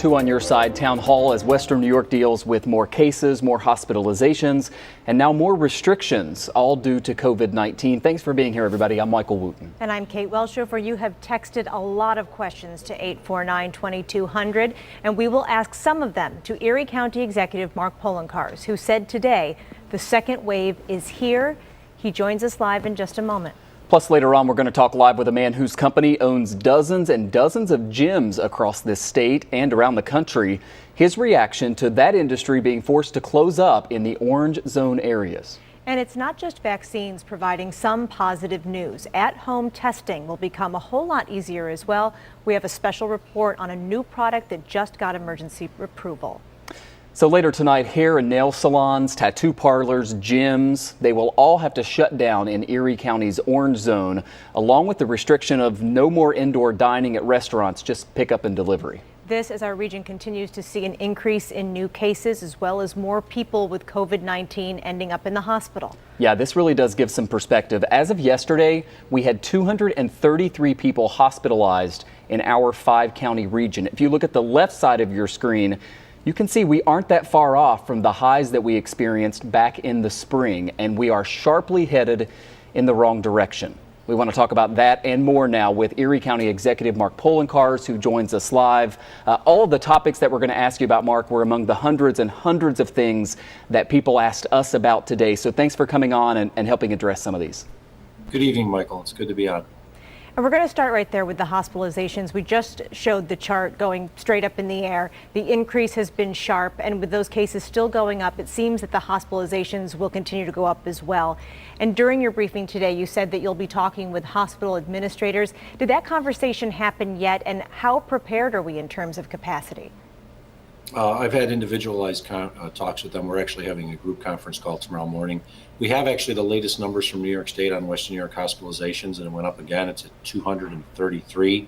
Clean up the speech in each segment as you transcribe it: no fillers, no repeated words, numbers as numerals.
2 on your side, Town Hall, as Western New York deals with more cases, more hospitalizations, and now more restrictions, all due to COVID-19. Thanks for being here, everybody. I'm Michael Wooten. And I'm Kate Welshofer. You have texted a lot of questions to 849-2200, and we will ask some of them to Erie County Executive Mark Poloncarz, who said today the second wave is here. He joins us live in just a moment. Plus, later on, we're going to talk live with a man whose company owns dozens and dozens of gyms across this state and around the country. His reaction to that industry being forced to close up in the orange zone areas. And it's not just vaccines providing some positive news. At-home testing will become a whole lot easier as well. We have a special report on a new product that just got emergency approval. So later tonight, hair and nail salons, tattoo parlors, gyms, they will all have to shut down in Erie County's orange zone, along with the restriction of no more indoor dining at restaurants, just pickup and delivery. This as our region continues to see an increase in new cases, as well as more people with COVID-19 ending up in the hospital. Yeah, this really does give some perspective. As of yesterday, we had 233 people hospitalized in our 5-county region. If you look at the left side of your screen, you can see we aren't that far off from the highs that we experienced back in the spring, and we are sharply headed in the wrong direction. We want to talk about that and more now with Erie County Executive Mark Poloncarz, who joins us live. All of the topics that we're going to ask you about, Mark, were among the hundreds and hundreds of things that people asked us about today. So thanks for coming on and helping address some of these. Good evening, Michael. It's good to be on. And we're going to start right there with the hospitalizations. We just showed the chart going straight up in the air. The increase has been sharp, and with those cases still going up, it seems that the hospitalizations will continue to go up as well. And during your briefing today, you said that you'll be talking with hospital administrators. Did that conversation happen yet, and how prepared are we in terms of capacity? I've had individualized talks with them. We're actually having a group conference call tomorrow morning. We have actually the latest numbers from New York State on Western New York hospitalizations, and it went up again. It's at 233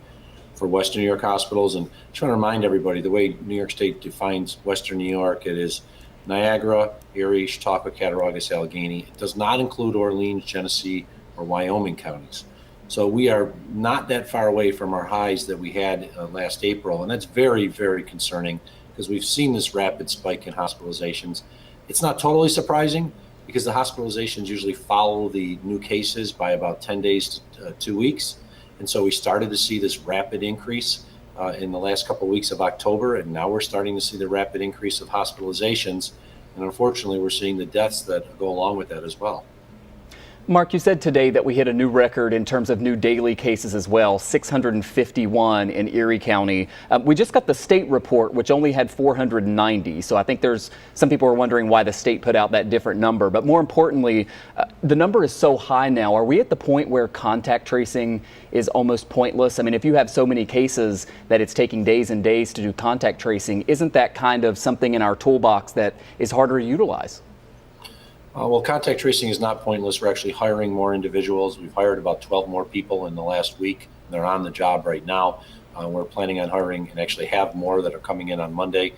for Western New York hospitals. And I just want to remind everybody, the way New York State defines Western New York, it is Niagara, Erie, Chautauqua, Cattaraugus, Allegheny. It does not include Orleans, Genesee, or Wyoming counties. So we are not that far away from our highs that we had last April, and that's very, very concerning, because we've seen this rapid spike in hospitalizations. It's not totally surprising, because the hospitalizations usually follow the new cases by about 10 days to 2 weeks. And so we started to see this rapid increase in the last couple of weeks of October, and now we're starting to see the rapid increase of hospitalizations. And unfortunately, we're seeing the deaths that go along with that as well. Mark, you said today that we hit a new record in terms of new daily cases as well, 651 in Erie County. We just got the state report, which only had 490. So I think there's some people are wondering why the state put out that different number. But more importantly, the number is so high now. Are we at the point where contact tracing is almost pointless? I mean, if you have so many cases that it's taking days and days to do contact tracing, isn't that kind of something in our toolbox that is harder to utilize? Well, contact tracing is not pointless. We're actually hiring more individuals. We've hired about 12 more people in the last week. They're on the job right now. We're planning on hiring and actually have more that are coming in on Monday.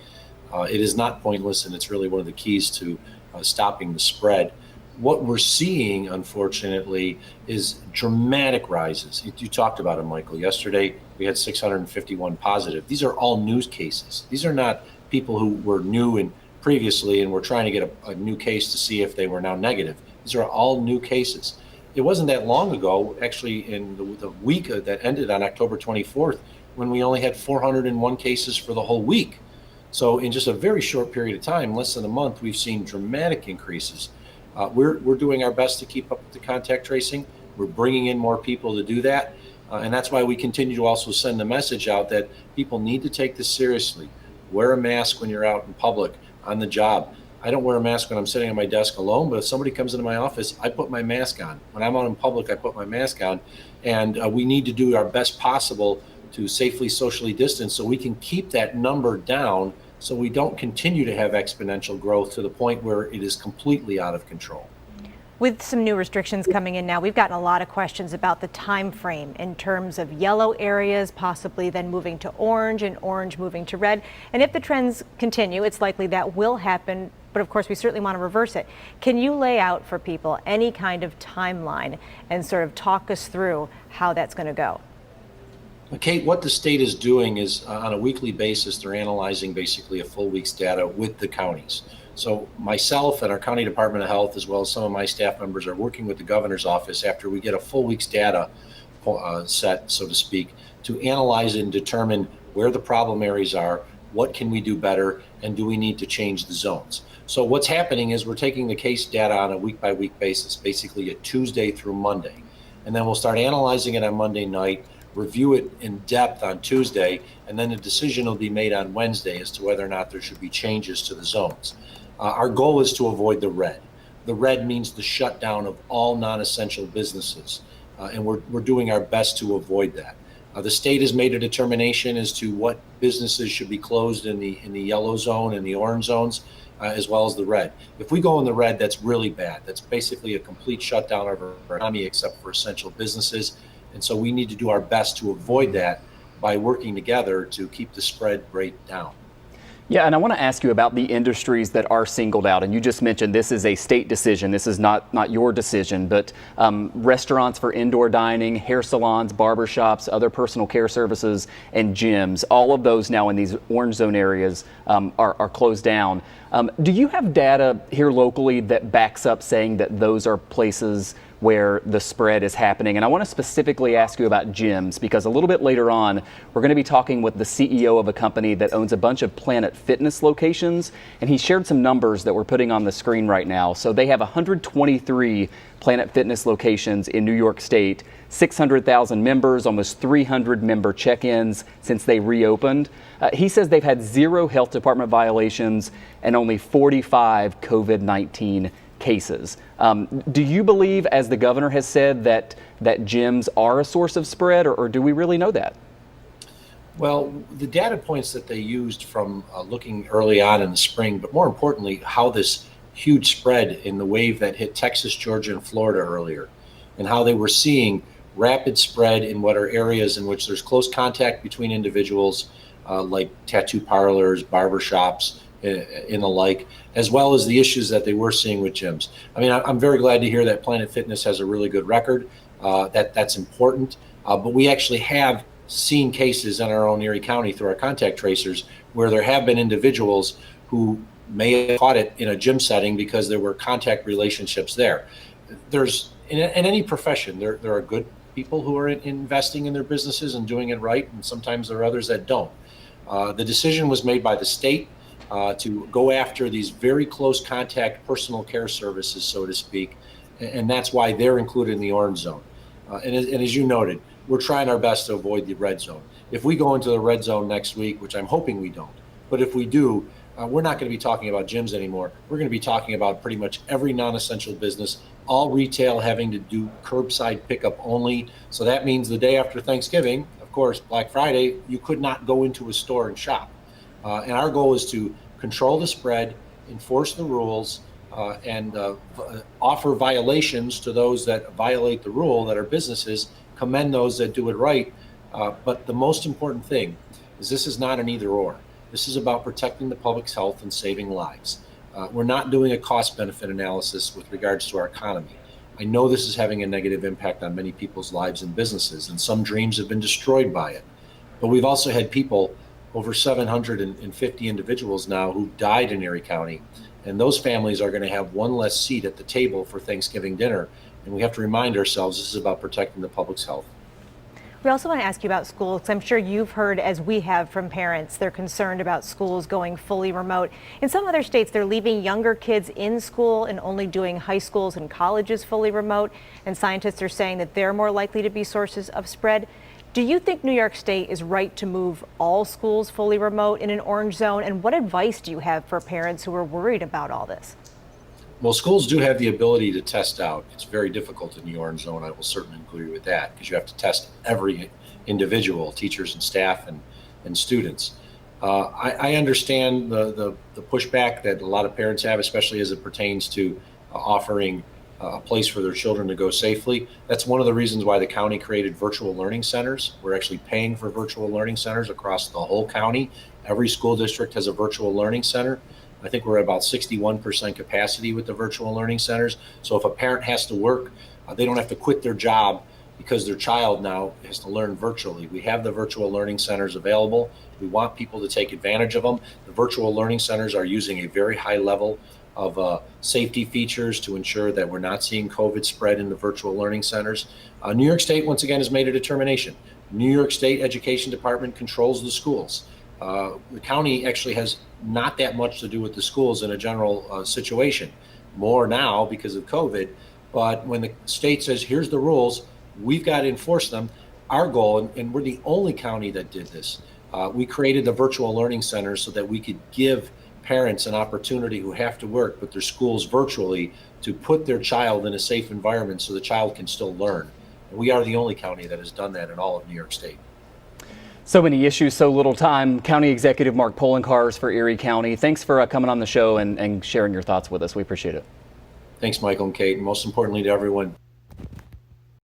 It is not pointless, and it's really one of the keys to stopping the spread. What we're seeing, unfortunately, is dramatic rises. You talked about it, Michael. Yesterday, we had 651 positive. These are all news cases. These are not people who were new and previously, and we're trying to get a new case to see if they were now negative. These are all new cases. It wasn't that long ago, actually, in the week that ended on October 24th, when we only had 401 cases for the whole week. So in just a very short period of time, less than a month, we've seen dramatic increases. We're doing our best to keep up with the contact tracing. We're bringing in more people to do that. And that's why we continue to also send the message out that people need to take this seriously. Wear a mask when you're out in public, on the job. I don't wear a mask when I'm sitting at my desk alone, but if somebody comes into my office, I put my mask on. When I'm out in public, I put my mask on. And we need to do our best possible to safely socially distance so we can keep that number down, so we don't continue to have exponential growth to the point where it is completely out of control. With some new restrictions coming in now, we've gotten a lot of questions about the time frame in terms of yellow areas possibly then moving to orange and orange moving to red. And if the trends continue, it's likely that will happen. But of course, we certainly want to reverse it. Can you lay out for people any kind of timeline and sort of talk us through how that's going to go? Kate, what the state is doing is on a weekly basis, they're analyzing basically a full week's data with the counties. So myself and our county department of health, as well as some of my staff members, are working with the governor's office after we get a full week's data set, so to speak, to analyze and determine where the problem areas are, what can we do better, and do we need to change the zones. So what's happening is we're taking the case data on a week by week basis, basically a Tuesday through Monday. And then we'll start analyzing it on Monday night, review it in depth on Tuesday, and then a decision will be made on Wednesday as to whether or not there should be changes to the zones. Our goal is to avoid the red. The red means the shutdown of all non-essential businesses, and we're doing our best to avoid that. The state has made a determination as to what businesses should be closed in the yellow zone and the orange zones, as well as the red. If we go in the red, that's really bad. That's basically a complete shutdown of our economy except for essential businesses. And so we need to do our best to avoid that by working together to keep the spread rate down. Yeah, and I want to ask you about the industries that are singled out. And you just mentioned this is a state decision. This is not your decision, but restaurants for indoor dining, hair salons, barbershops, other personal care services, and gyms. All of those now in these orange zone areas are closed down. Do you have data here locally that backs up saying that those are places where the spread is happening? And I want to specifically ask you about gyms, because a little bit later on, we're going to be talking with the CEO of a company that owns a bunch of Planet Fitness locations, and he shared some numbers that we're putting on the screen right now. So they have 123 Planet Fitness locations in New York State, 600,000 members, almost 300 member check-ins since they reopened. He says they've had 0 health department violations and only 45 COVID-19 cases. Do you believe, as the governor has said, that gyms are a source of spread, or do we really know that? Well, the data points that they used from looking early on in the spring, but more importantly, how this huge spread in the wave that hit Texas, Georgia, and Florida earlier, and how they were seeing rapid spread in what are areas in which there's close contact between individuals, like tattoo parlors, barbershops, and the like, as well as the issues that they were seeing with gyms. I mean, I'm very glad to hear that Planet Fitness has a really good record. That's important. But we actually have seen cases in our own Erie County through our contact tracers where there have been individuals who may have caught it in a gym setting because there were contact relationships there. There's in any profession, there are good people who are investing in their businesses and doing it right, and sometimes there are others that don't. The decision was made by the state to go after these very close contact personal care services, so to speak, and that's why they're included in the orange zone. And as you noted, we're trying our best to avoid the red zone. If we go into the red zone next week, which I'm hoping we don't, but if we do, we're not going to be talking about gyms anymore. We're going to be talking about pretty much every non-essential business, all retail having to do curbside pickup only. So that means the day after Thanksgiving, of course, Black Friday, you could not go into a store and shop. And our goal is to control the spread, enforce the rules, and offer violations to those that violate the rule that are businesses, commend those that do it right. But the most important thing is this is not an either or. This is about protecting the public's health and saving lives. We're not doing a cost-benefit analysis with regards to our economy. I know this is having a negative impact on many people's lives and businesses, and some dreams have been destroyed by it. But we've also had people, over 750 individuals now, who died in Erie County, and those families are going to have one less seat at the table for Thanksgiving dinner. And we have to remind ourselves this is about protecting the public's health. We also want to ask you about schools. I'm sure you've heard, as we have, from parents. They're concerned about schools going fully remote. In some other states, they're leaving younger kids in school and only doing high schools and colleges fully remote. And scientists are saying that they're more likely to be sources of spread. Do you think New York State is right to move all schools fully remote in an orange zone? And what advice do you have for parents who are worried about all this? Well, schools do have the ability to test out. It's very difficult in the orange zone. I will certainly agree with that, because you have to test every individual, teachers and staff and students. I understand the pushback that a lot of parents have, especially as it pertains to offering a place for their children to go safely. That's one of the reasons why the county created virtual learning centers. We're actually paying for virtual learning centers across the whole county. Every school district has a virtual learning center. I think we're at about 61% capacity with the virtual learning centers. So if a parent has to work, they don't have to quit their job because their child now has to learn virtually. We have the virtual learning centers available. We want people to take advantage of them. The virtual learning centers are using a very high level of safety features to ensure that we're not seeing COVID spread in the virtual learning centers. New York State, once again, has made a determination. New York State Education Department controls the schools. The county actually has not that much to do with the schools in a general situation. More now because of COVID, but when the state says, here's the rules, we've got to enforce them. Our goal, and we're the only county that did this, we created the virtual learning centers so that we could give parents an opportunity who have to work with their schools virtually to put their child in a safe environment so the child can still learn. And we are the only county that has done that in all of New York State. So many issues, so little time. County Executive Mark Poloncarz for Erie County. Thanks for coming on the show and sharing your thoughts with us. We appreciate it. Thanks, Michael and Kate, and most importantly to everyone,